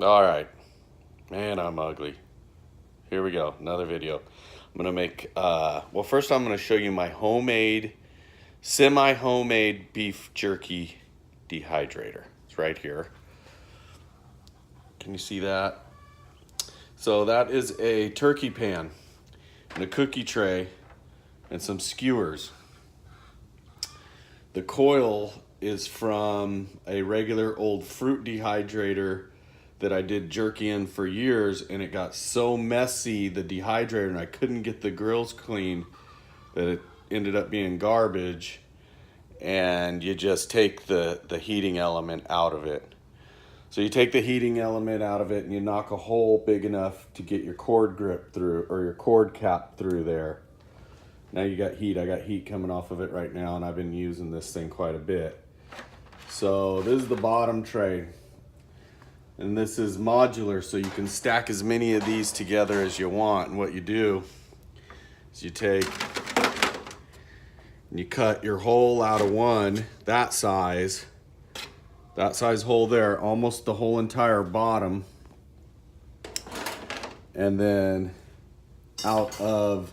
All right, man, I'm ugly. Here we go, another video. I'm gonna make, well, first I'm gonna show you my semi-homemade beef jerky dehydrator. It's right here. Can you see that? So that is a turkey pan and a cookie tray and some skewers. The coil is from a regular old fruit dehydrator that I did jerky in for years, and it got so messy, the dehydrator, and I couldn't get the grills clean, that it ended up being garbage. And you just take the heating element out of it. So you take the heating element out of it and you knock a hole big enough to get your cord grip through, or your cord cap through there. Now you got heat. I got heat coming off of it right now, and I've been using this thing quite a bit. So this is the bottom tray. And this is modular, so you can stack as many of these together as you want. And what you do is you take and you cut your hole out of one, that size hole there, almost the whole entire bottom. And then out of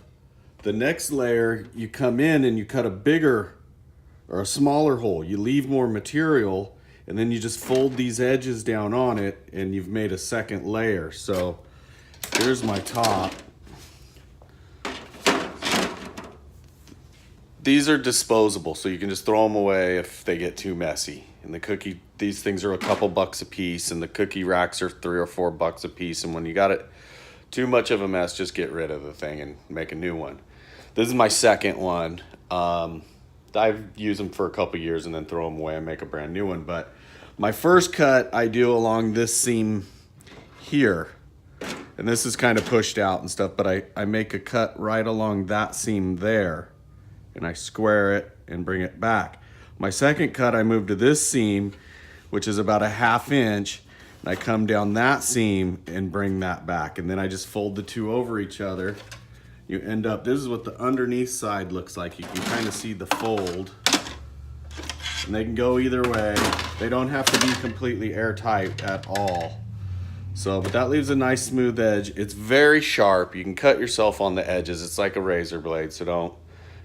the next layer, you come in and you cut a bigger or a smaller hole. You leave more material, and then you just fold these edges down on it, and you've made a second layer. So here's my top. These are disposable, so you can just throw them away if they get too messy. And these things are a couple bucks a piece, and the cookie racks are $3 or $4 a piece. And when you got it too much of a mess, just get rid of the thing and make a new one. This is my second one. I've used them for a couple years and then throw them away and make a brand new one. But my first cut I do along this seam here. And this is kind of pushed out and stuff, but I make a cut right along that seam there. And I square it and bring it back. My second cut, I move to this seam, which is about a 1/2 inch. And I come down that seam and bring that back. And then I just fold the two over each other. You end up, this is what the underneath side looks like. You can kind of see the fold. And they can go either way. They don't have to be completely airtight at all. So, but that leaves a nice smooth edge. It's very sharp. You can cut yourself on the edges. It's like a razor blade, so don't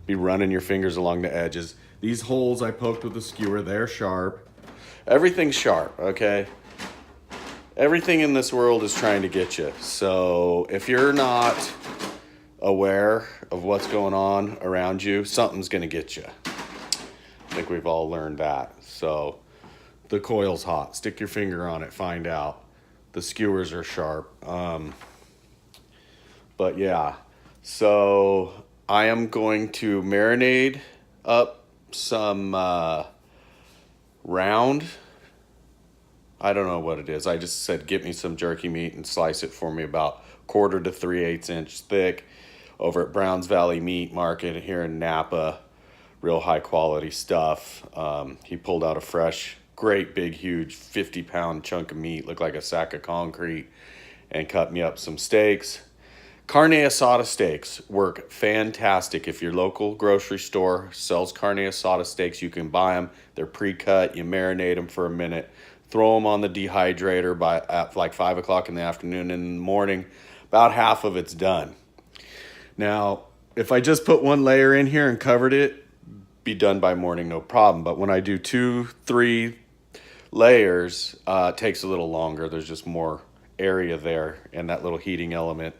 be running your fingers along the edges. These holes I poked with a skewer, they're sharp. Everything's sharp, okay? Everything in this world is trying to get you. So if you're not aware of what's going on around you, something's gonna get you. I think we've all learned that. So the coil's hot. Stick your finger on it, find out. The skewers are sharp. But yeah, so I am going to marinate up some round, I don't know what it is. I just said get me some jerky meat and slice it for me about 1/4 to 3/8 inch thick over at Browns Valley Meat Market here in Napa. Real high quality stuff. He pulled out a fresh, great big huge 50-pound chunk of meat, looked like a sack of concrete, and cut me up some steaks. Carne asada steaks work fantastic. If your local grocery store sells carne asada steaks, you can buy them. They're pre-cut. You marinate them for a minute. Throw them on the dehydrator at like 5 o'clock in the afternoon. In the morning, about half of it's done. Now, if I just put one layer in here and covered it, be done by morning, no problem. But when I do 2, 3 layers, it takes a little longer. There's just more area there, and that little heating element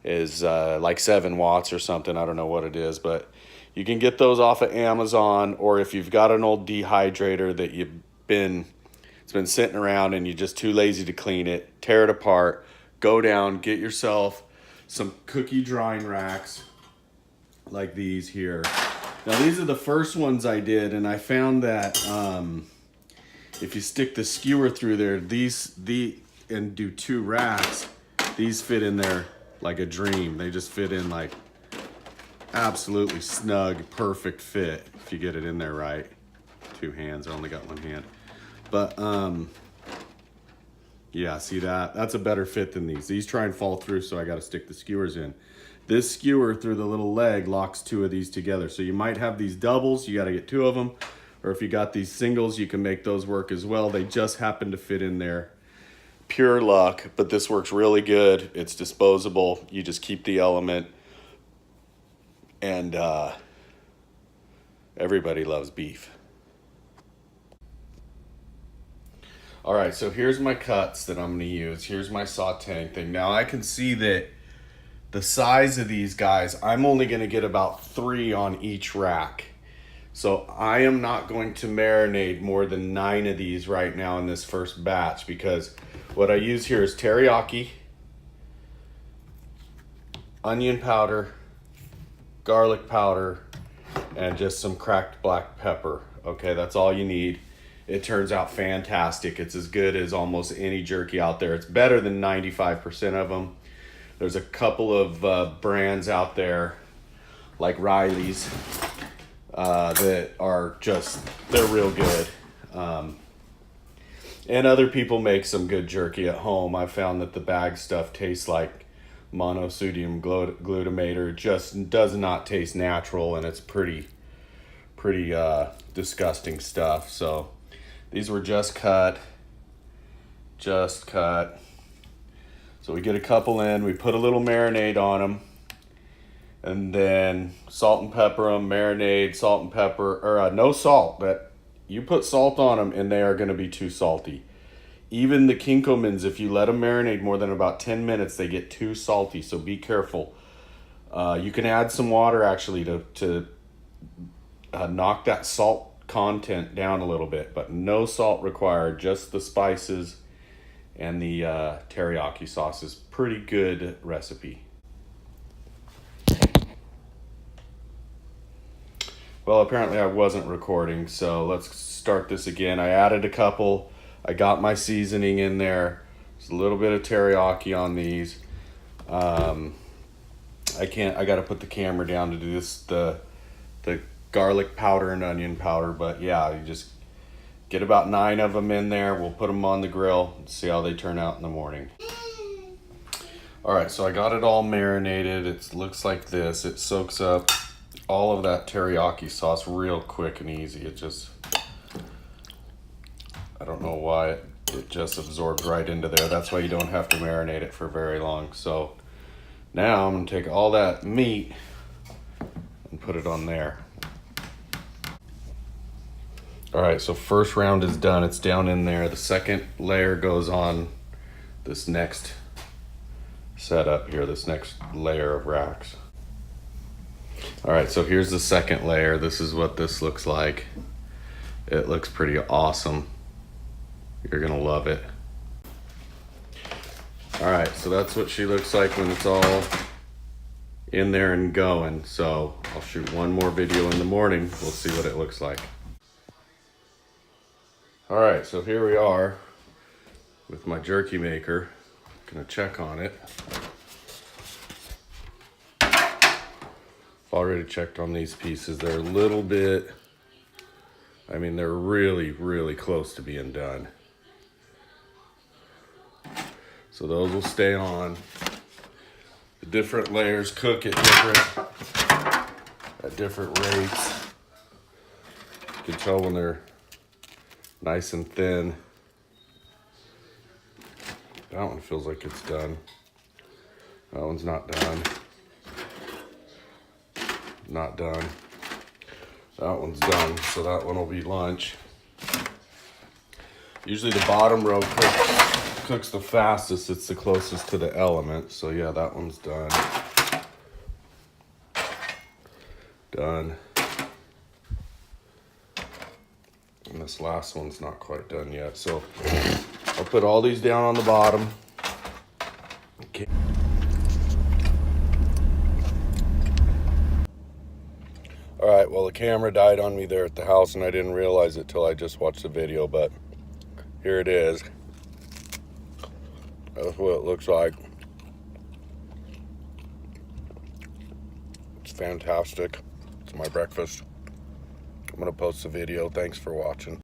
is like 7 watts or something. I don't know what it is, but you can get those off of Amazon, or if you've got an old dehydrator that it's been sitting around and you're just too lazy to clean it, tear it apart, go down, get yourself some cookie drying racks like these here. Now these are the first ones I did, and I found that if you stick the skewer through there, and do 2 racks, these fit in there like a dream. They just fit in like absolutely snug, perfect fit if you get it in there right. 2 hands, I only got 1 hand. But yeah, see that? That's a better fit than these. These try and fall through, so I got to stick the skewers in. This skewer through the little leg locks 2 of these together. So you might have these doubles, you got to get 2 of them. Or if you got these singles, you can make those work as well. They just happen to fit in there pure luck, but this works really good. It's disposable. You just keep the element, and everybody loves beef. All right, so here's my cuts that I'm gonna use. Here's my sauteing thing. Now I can see that the size of these guys, I'm only gonna get about 3 on each rack. So I am not going to marinate more than 9 of these right now in this first batch, because what I use here is teriyaki, onion powder, garlic powder, and just some cracked black pepper. Okay, that's all you need. It turns out fantastic. It's as good as almost any jerky out there. It's better than 95% of them. There's a couple of brands out there like Riley's that are just, they're real good. And other people make some good jerky at home. I found that the bag stuff tastes like monosodium glutamate, or just does not taste natural, and it's pretty disgusting stuff. So these were just cut. So we get a couple in, we put a little marinade on them, and then salt and pepper them, marinade, salt and pepper, or no salt. That you put salt on them and they are going to be too salty. Even the Kinkomans, if you let them marinate more than about 10 minutes, they get too salty, so be careful. You can add some water actually to knock that salt content down a little bit, but no salt required, just the spices and the teriyaki sauce is pretty good recipe. Well, apparently I wasn't recording, so let's start this again. I added a couple. I got my seasoning in there. There's a little bit of teriyaki on these. I got to put the camera down to do this, the garlic powder and onion powder, but yeah, you just get about 9 of them in there. We'll put them on the grill and see how they turn out in the morning. All right, so I got it all marinated. It looks like this. It soaks up all of that teriyaki sauce real quick and easy. It just, I don't know why it just absorbs right into there. That's why you don't have to marinate it for very long. So now I'm gonna take all that meat and put it on there. All right, so first round is done. It's down in there. The second layer goes on this next setup here, this next layer of racks. All right, so here's the second layer. This is what this looks like. It looks pretty awesome. You're gonna love it. All right, so that's what she looks like when it's all in there and going. So I'll shoot one more video in the morning. We'll see what it looks like. All right, so here we are with my jerky maker. Gonna check on it. I've already checked on these pieces. They're a little bit, I mean, they're really, really close to being done. So those will stay on. The different layers cook at different rates. You can tell when they're nice and thin. That one feels like it's done. That one's not done. Not done. That one's done, so that one will be lunch. Usually the bottom row cooks the fastest. It's the closest to the element. So yeah, that one's done. Done. And this last one's not quite done yet. So I'll put all these down on the bottom. Okay. All right, well, the camera died on me there at the house and I didn't realize it till I just watched the video, but here it is. That's what it looks like. It's fantastic. It's my breakfast. I'm gonna post the video. Thanks for watching.